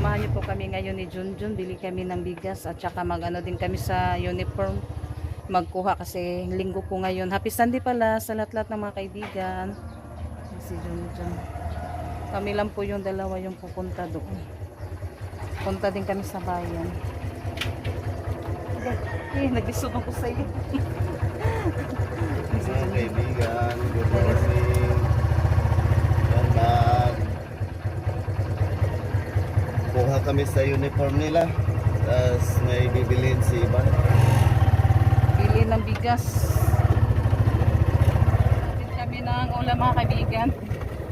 samahan niyo po kami ngayon ni Junjun. Bili kami ng bigas at saka mag-ano din kami sa uniform. Magkuha kasi linggo po ngayon. Happy Sunday pala sa lahat-lahat ng mga kaibigan. Si Junjun. Kami lang po yung dalawa yung pupunta doon. Punta din kami sa bayan. Nag-isod ako sa iyo. Mga kaibigan, good morning. Welcome. Kuha kami sa uniform nila. Tapos may bibilin si Ivan. Bili ng bigas. Bili kami ng ulam mga kaibigan.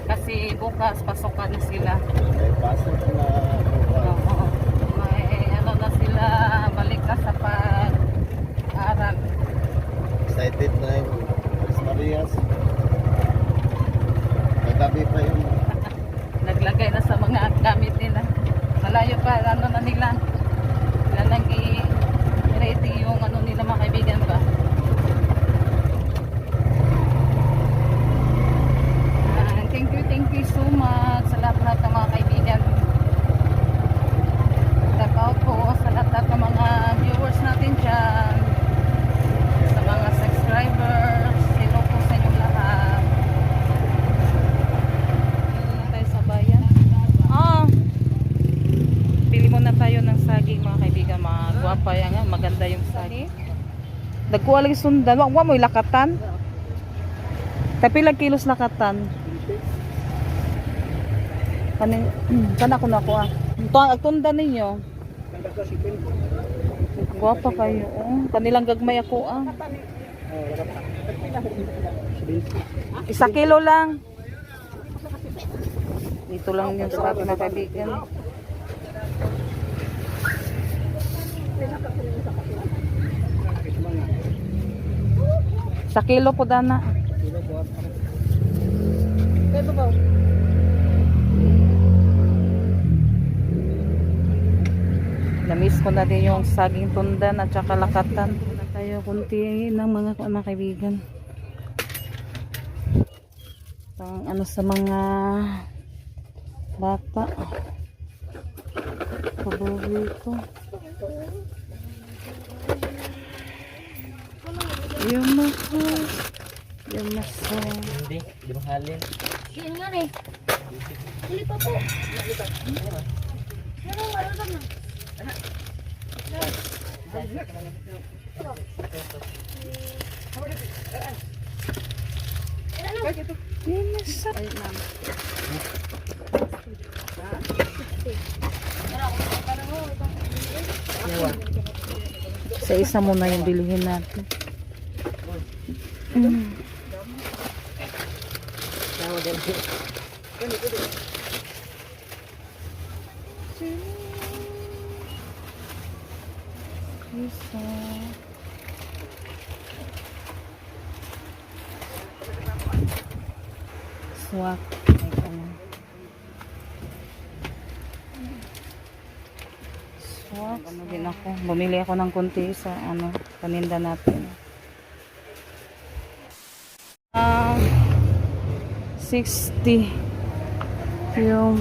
Kasi bukas pasokan na sila. May pasok na bukas. Oo. May ano na sila, balik na sa pag-aaral. Excited na yung Mas Marias. Nagabi pa yun. Naglagay na sa mga gamit nila. Malayo pa, ano na nila. Sila nang i-ready yung ano nila mga kaibigan ba. Thank you so much sa lahat ng mga kaibigan. Shout out po sa lahat ng mga viewers natin dyan. Sa mga subscribers. Hello po sa inyong lahat. Tayo sa bayan. Pili muna tayo ng saging mga kaibigan. Mga guwapa yan nga. Maganda yung saging. Nagkuha lagi sundan. Wag mo lakatan. Tapi lang kilos lakatan. Kana ko na ko ah. Agtundan ninyo. Guwapa kayo. Kanilang gagmay ako ah. 1 kilo lang. Dito lang yung sa ating mga kaibigan. Sa kilo po dana. Kaya ba? Namiss ko na din yung saging tundan at saka lakatan. Na tayo kunti ng mga kaibigan. Pang ano sa mga bata. Paborito. Yung maso. Yung maso. Hindi, di mahalin. Yan nga eh. Huli pa po. Yung maso. Ay, ma'am. Sa isa muna yung bilihin natin. Isa. Swak. Swak. Ano din ako. Bumili ako ng kunti sa ano, paninda natin. 60 yung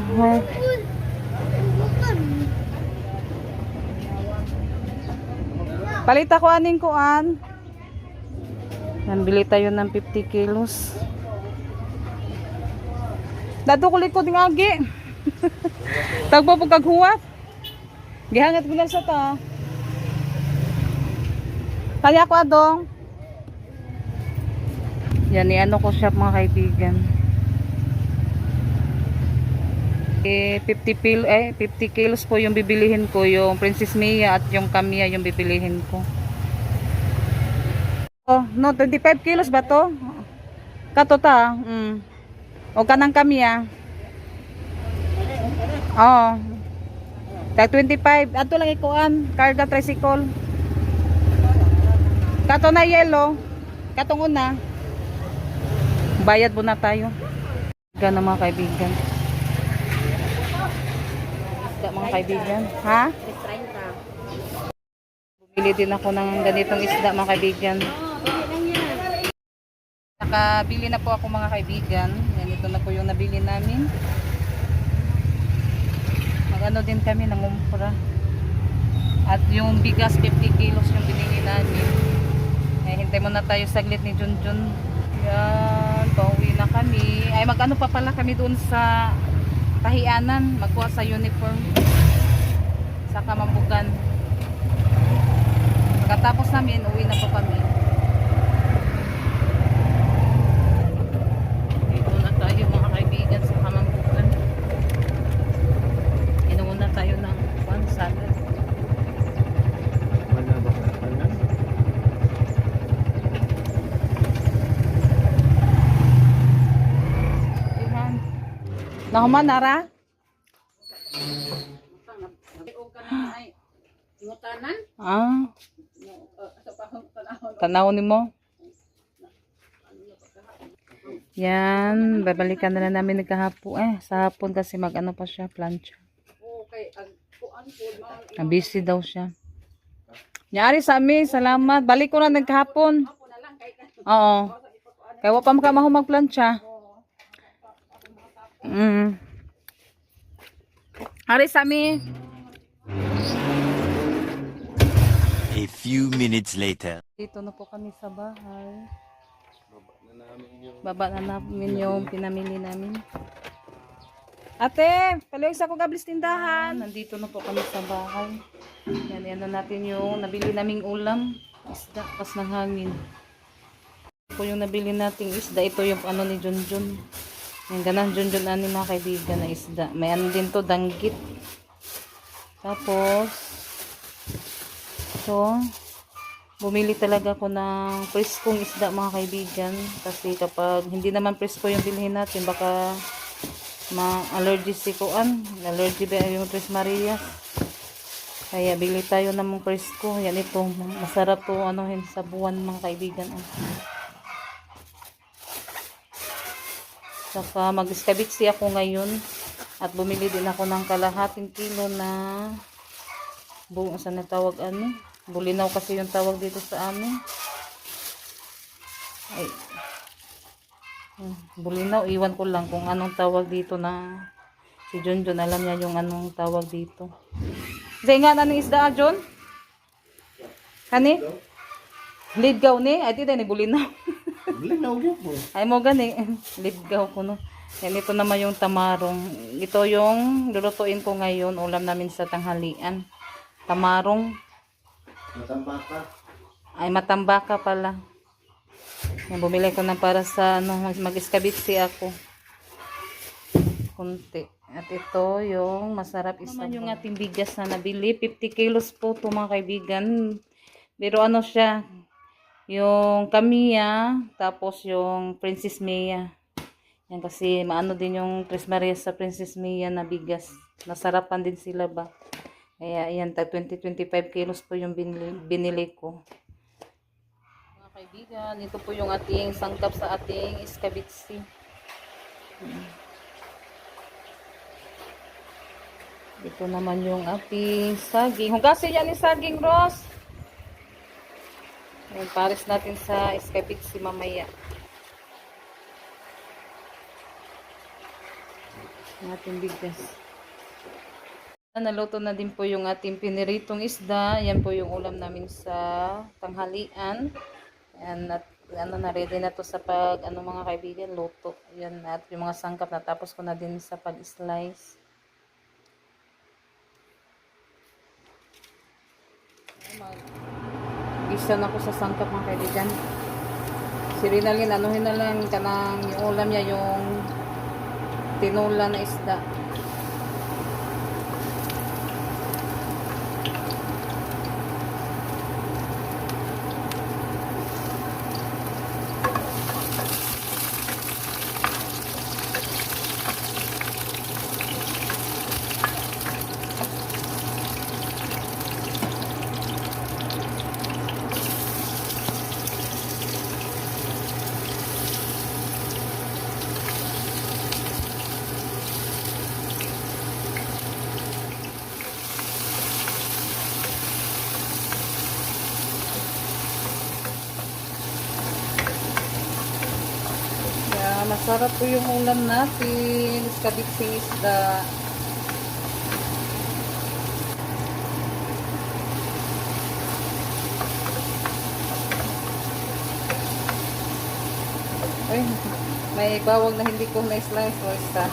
palit ako aning kuan. Nambili tayo ng 50 kilos. Dato ko likod ng agi. Tagpo po kaghuwat. Gihangat ko lang sa ta. Kaya ko adong. Yan, ano ko siya mga kaibigan. 50 kilos po yung bibilihin ko. Yung Princess Mia at yung Camia yung bibilihin ko. Oh, no, 25 kilos ba to? Kato ta. O kanang Camia. Oh. Tag 25. Ato lang ikuan. Carga tricycle. Kato na yellow. Katong una. Bayad muna tayo. Gana mga kaibigan. Isda mga kaibigan. Ha? Bumili din ako ng ganitong isda mga kaibigan. Nakabili na po ako mga kaibigan. Ganito na po yung nabili namin. Nag-ano din kami ng umpra. At yung bigas 50 kilos yung binili namin. Eh, hintay muna tayo saglit ni Junjun. Yan, pauwi na kami. Ay, mag-ano pa pala kami doon sa Tahianan. Magkuha sa uniform. Sa Kamambugan. Pagkatapos namin, uwi na po kami. Dito na tayo mga kaibigan sa Kamambugan. Inuuna na tayo ng salad. Mana ba? Mana? Ihan. Nahuman, Nara? Ah. Tanaw ni mo? Yan, babalikan na lang namin nagkahapon. Sa hapon kasi mag-ano pa siya, plancha. Busy daw siya. Nyari sa amin, salamat. Balik ko na nagkahapon. Oo. Kaya wapa ka mahu magplancha. Ari sa amin. A few minutes later. Dito na po kami sa bahay. Baba na namin yung pinamili namin. Ate, palihog sa akong gablis tindahan. Nandito na po kami sa bahay. Yan na natin yung nabili naming ulam. Isda, pas ng hangin. Ito po yung nabili nating isda. Ito yung ano ni Junjun. Yung ganang Junjun ani mga kaibigan na isda. May ano din to, danggit. Tapos, ito, bumili talaga ako ng preskong isda mga kaibigan. Kasi kapag hindi naman presko yung bilhin natin, baka ma-allergy si Kuan. Allergy ba yung Tres Marias. Kaya bili tayo ng mga presko. Yan ito. Masarap to anuhin sa buwan mga kaibigan. Saka mag-iskabitsi ako ngayon. At bumili din ako ng kalahating kilo na buong saan na tawag ano. Bulinaw kasi yung tawag dito sa amin. Ay. Bulinaw, iwan ko lang kung anong tawag dito na si Junjun alam niya yung anong tawag dito. Say nga na ng isda, John? Kani? Lidgaw ni? Ay, di ni bulinaw. Bulinaw gyud po. Ay mo gani. Lidgaw ko no. Yan, ito naman yung tamarong. Ito yung lulutuin ko ngayon. Ulam namin sa tanghalian. Tamarong. Matambaka. Ay, matambaka pala. Yan, bumili ko na para sa ano, mag-iskabitsi ako. Kunti. At ito yung masarap isa. Naman yung ating bigas na nabili. 50 kilos po ito mga kaibigan. Pero ano siya, yung Kamiya, tapos yung Princess Mia. Yan kasi maano din yung Tres Marias sa Princess Mia na bigas. Nasarapan din sila ba. Kaya ayan, 20-25 kilos po yung binili ko. Mga kaibigan, ito po yung ating sangkap sa ating iskabitsi. Ito naman yung ating saging. Hugasin yan ni saging, Ross. Ayan, pares natin sa iskabitsi mamaya. Ang ating bigas. Naluto na din po yung ating piniritong isda. Yan po yung ulam namin sa tanghalian. Yan, at ano na ready na to sa pag ano mga kaibigan, luto. Yan, at yung mga sangkap natapos ko na din sa pag-slice. Mag-isa na ko sa sangkap mga kaibigan. Si Rinalyn, anuhin na lang kanang yung ulam niya, yung tinula na isda. Masarap po yung ulam natin. Iskabitsi isda. may bawang na hindi ko na-slice o isa.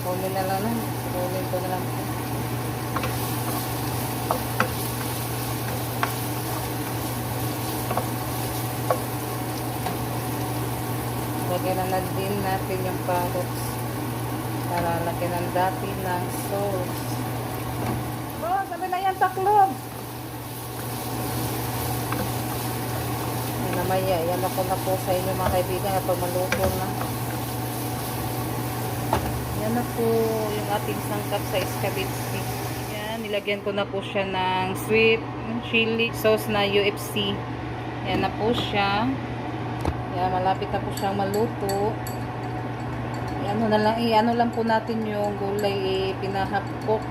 Kunin na lang na. Kunin ko na lang. Lagyan na din natin yung carrots para lagyan ng dati ng sauce. Oh, sabi na yan, taklog! Yan namaya, yan ako na po sa inyo mga kaibigan kapag maluto na. Yan na po yung ating sangkap sa escabeche. Yan, nilagyan ko na po siya ng sweet chili sauce na UFC. Yan na po siya. Yan, malapit na po siyang maluto. Ano lang po natin yung gulay, pinahapok.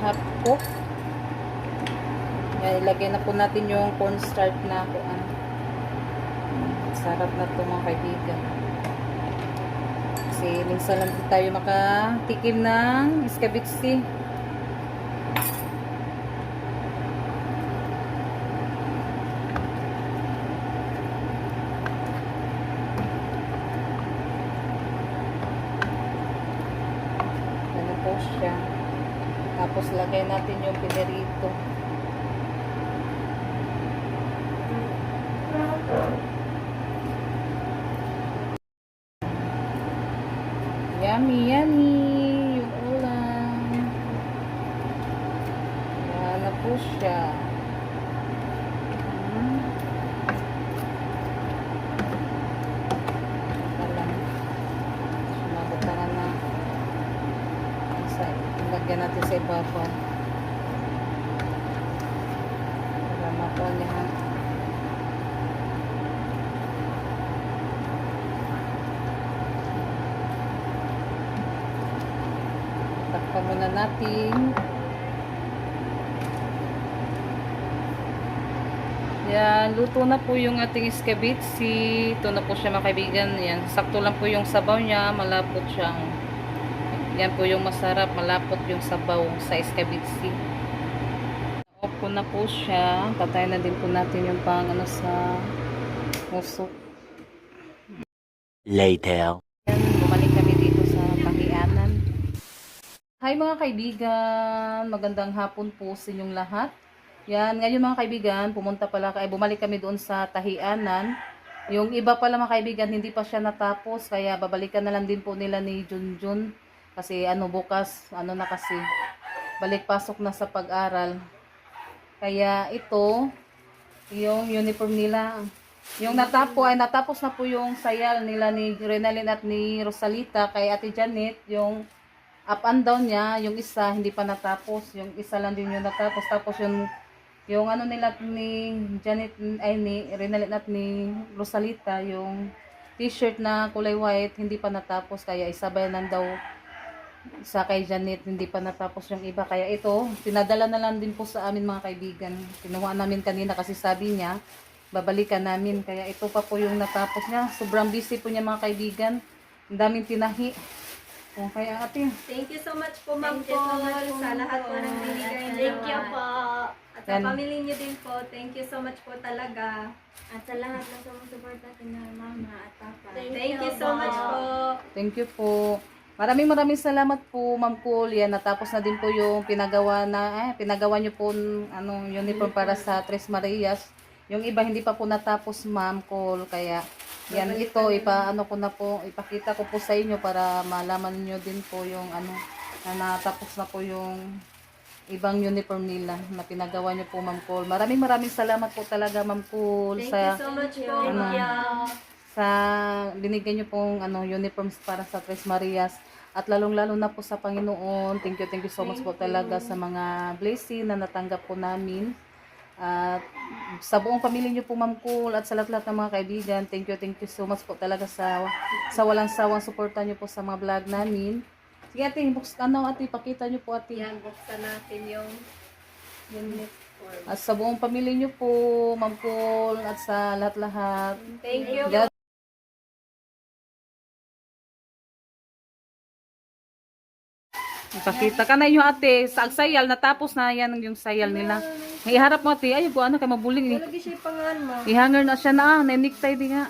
Hapok. Yan, ilagay na po natin yung cornstarch na po. Sarap na to mga kaibigan. Kasi minsan lang tayo makatikim ng escabeche. Siya. Tapos lagay natin yung pinirito. Yummy, yummy yung ulam. Yan na po siya. Sumabutangan na. Lagyan natin sa ibabaw para makuha niya. Takpan muna natin. Yan, luto na po yung ating escabeche. Ito na po siya mga kaibigan. Yan, sakto lang po yung sabaw niya, malapot siyang. Yan po yung masarap, malapot yung sabaw sa escabeche. Off ko na po siya. Patayin na din po natin yung pang sa usok. Later. Yan, bumalik kami dito sa Tahianan. Hi mga kaibigan, magandang hapon po sa inyong lahat. Yan, ngayon mga kaibigan, bumalik kami doon sa Tahianan. Yung iba pala mga kaibigan, hindi pa siya natapos, kaya babalikan na lang din po nila ni Junjun. Kasi bukas, na kasi, balik pasok na sa pag-aral. Kaya ito, yung uniform nila. Yung natapos na po yung sayal nila ni Renalyn at ni Rosalita kay Ate Janet. Yung up and down niya, yung isa hindi pa natapos. Yung isa lang din yung natapos. Tapos yung nila ni Janet, ay ni Renalyn at ni Rosalita, yung t-shirt na kulay white, hindi pa natapos. Kaya isabay lang daw sa kay Janet, hindi pa natapos yung iba. Kaya ito, pinadala na lang din po sa amin mga kaibigan. Kinuha namin kanina kasi sabi niya, babalikan namin. Kaya ito pa po yung natapos niya. Sobrang busy po niya mga kaibigan. Ang daming tinahi. O, kaya ate. Thank you so much po, Ma'am Thank you so Paul, much po, sa Ma'am lahat po Paul. ng binigay niyo. Thank you po. At Yan. sa pamilya niyo din po, thank you so much po talaga. At sa lahat na sumusuporta kina Mama at Papa. Thank you so much po. Thank you po. Maraming salamat po, Ma'am Cool. Yan, natapos na din po yung pinagawa niyo po uniform para sa Tres Marias. Yung iba hindi pa po natapos, Ma'am Cool. Kaya yan, ito ipakita ko po sa inyo para malaman niyo din po yung na natapos na po yung ibang uniform nila na pinagawa niyo po, Ma'am Cool. Maraming salamat po talaga, Ma'am Cool, Thank you so much po. Thank you. Sa binigyan niyo pong uniforms para sa Tres Marias, at lalong-lalo na po sa Panginoon. Thank you so much po talaga sa mga blessing na natanggap po namin. At sa buong pamilya niyo po, Ma'am Cool, at sa lahat ng mga kaibigan, thank you so much po talaga sa walang sawang suporta niyo po sa mga vlog namin. Sige ate, pakita niyo po ate. Yan, buksan natin yung uniform. At sa buong pamilya niyo po, Ma'am Cool, at sa lahat-lahat. Thank you. God Ipakita ka na yung ate, sa sayal, natapos na yan yung sayal nila. Iharap mo ati, ay ko ano kay mabuling. Lagi siya pangan ma. Ihanger na siya na, necktie di nga.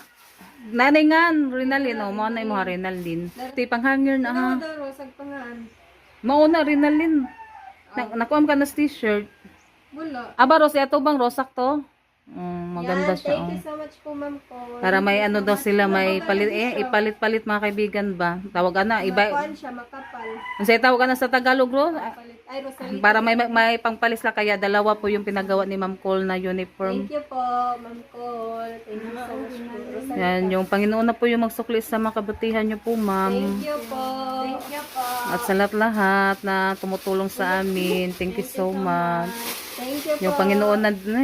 Nanay nga, Rinalin, o, mo na mo ha, Rinalin. Ti panghanger na ha. Daw rosag pangan. Mauna, Rinalin. Nakuam ka na t-shirt. Wala. Aba, Rose, ito bang rosak to? Maganda Yan, siya. thank you so much po ma'am ko. Para may ano daw sila, may palit, ipalit-palit mga kaibigan ba? Tawagan na, iba. Kuan siya makapal. Ang say tawagan na sa Tagalog, Ro. Palit. Ay Rosalita. Para may pangpalis la, kaya dalawa po yung pinagawa ni Ma'am Cole na uniform. Thank you po ma'am ko. Thank you so much po. Rosalita. Yan, yung Panginoon na po yung magsukli sa mga kabutihan nyo po, Ma'am. Thank you po. Thank you po. At sa lahat na tumutulong sa amin, thank you so much. Thank you po.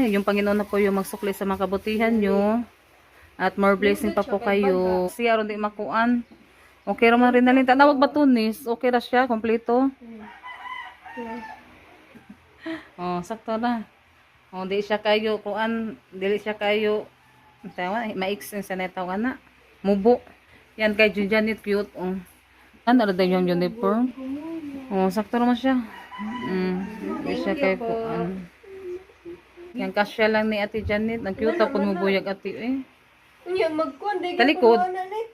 Yung Panginoon na po yung magsukli sa mga kabutihan nyo. At more blessing pa po kayo. Siya ron di makuan. Okay raman rin nalin. Tanawag ba tunis? Okay ra siya, kompleto. Oh, sakto na. Oh, di siya kayo kuan, dili siya kayo tawa, maiksin sa netawa na. Mubo. Yan kay Janet cute. Oh. Ano ra daw yung uniform? Oh, sakto naman siya. Di siya kay kuan. Yan kasya lang ni Ate Janet. Ang cute po mo buyag ate eh. Unya magkuan day Talikod.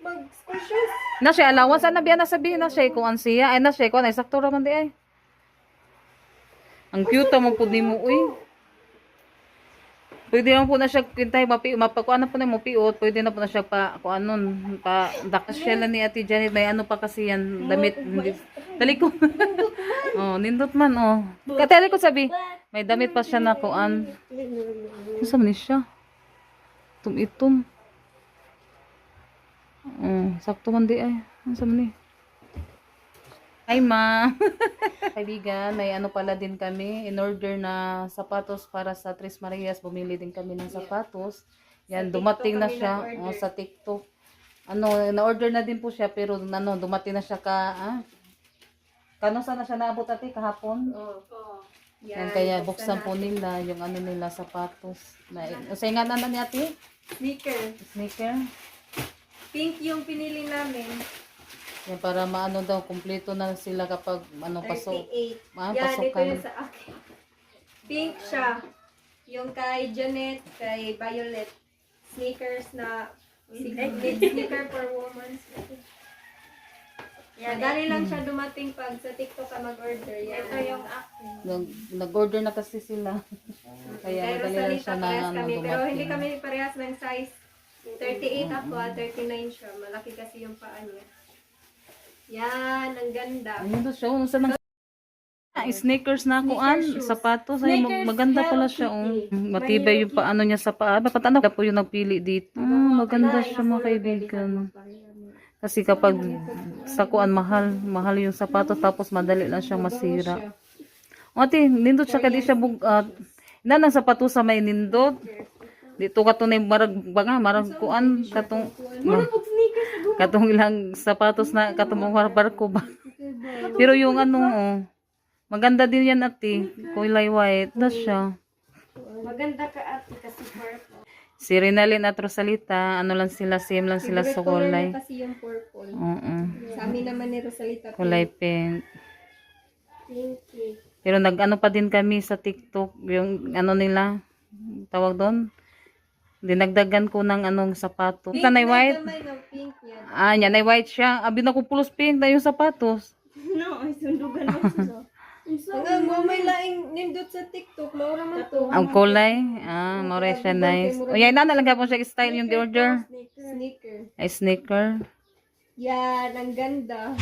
mag-school shoes. Na siya alawan sa nabiya na sabihin na siya kuan siya. Ay na siya kuan ay sakto ra man di ay. Ang cute mo pud nimo uy. Pwede naman po na siya kintay mapakuan na po na mo piot, pwede na po na siya pa kuanon pa dakas siya lang ni Ate Janet may ano pa kasi yan damit talikod. Oh, nindot man oh. Kateli ko sabi, may damit pa siya na kuan. Unsa man ni siya? Itum. Sakto man di ay. Unsa man ni? Hi ma. Kaibigan, may ano pala din kami, in order na sapatos para sa Tres Marias, bumili din kami ng sapatos. Yan, dumating na siya sa TikTok. Ano, na-order na din po siya pero ano, dumating na siya kano sana siya naabot ate kahapon? Yan, kaya buksan po nila yung ano nila sapatos. Sa nga na ni ate? Sneaker. Pink yung pinili namin. Yan, para maano daw, kumpleto na sila kapag ano, 38. Yan, ito pasukan. yung sa akin. Pink siya. Yung kay Janet, kay Violet. Sneakers na sneaker for women. Yan, madali lang siya dumating pag sa TikTok ka mag-order. Yan. Ito yung akin. Nag-order na kasi sila. Kaya madali lang siya na ano, kami, pero hindi dumating. kami parehas ng size. 38 ako, 39 siya. Malaki kasi yung paa niya. Yan, ang ganda. Ayun daw siya, unsa nang sneakers na kuan, sapatos, ay maganda pala siya. Matibay yung paano niya sa paa. Ba't ano po yung nagpili dito? Maganda siya mga kaibigan. Kasi kapag sa kuan mahal yung sapatos tapos madali lang siyang masira. Ate, nindot siya kadi siya bugat. Nanang sapatos sa may nindot. Dito katunay marag kuan katong katong ilang sapatos na katong barko ba. Pero yung ano maganda din yan ate, kulay white na siya. Maganda ka ate kasi purple. Si Rinalin at Rosalita, ano lang sila, same lang sila sa kulay. Kasi yung purple. Oo. Sa amin naman ni Rosalita. Kulay pink. Pinky. Pero nag-ano pa din kami sa TikTok, yung ano nila, tawag doon. Dinagdagan ko ng anong sapato. Pink Tanay white. May pink yan. Yan ay white siya. Abi na ko pulos pink na yung sapatos. No, ay sundugan mo sila. Hanggang mo may laing nindot sa TikTok. Maura man to. Ang kulay, more siya nice. O yan na lang po siya style yung order. Sneaker. Ay sneaker. Yan, ang ganda.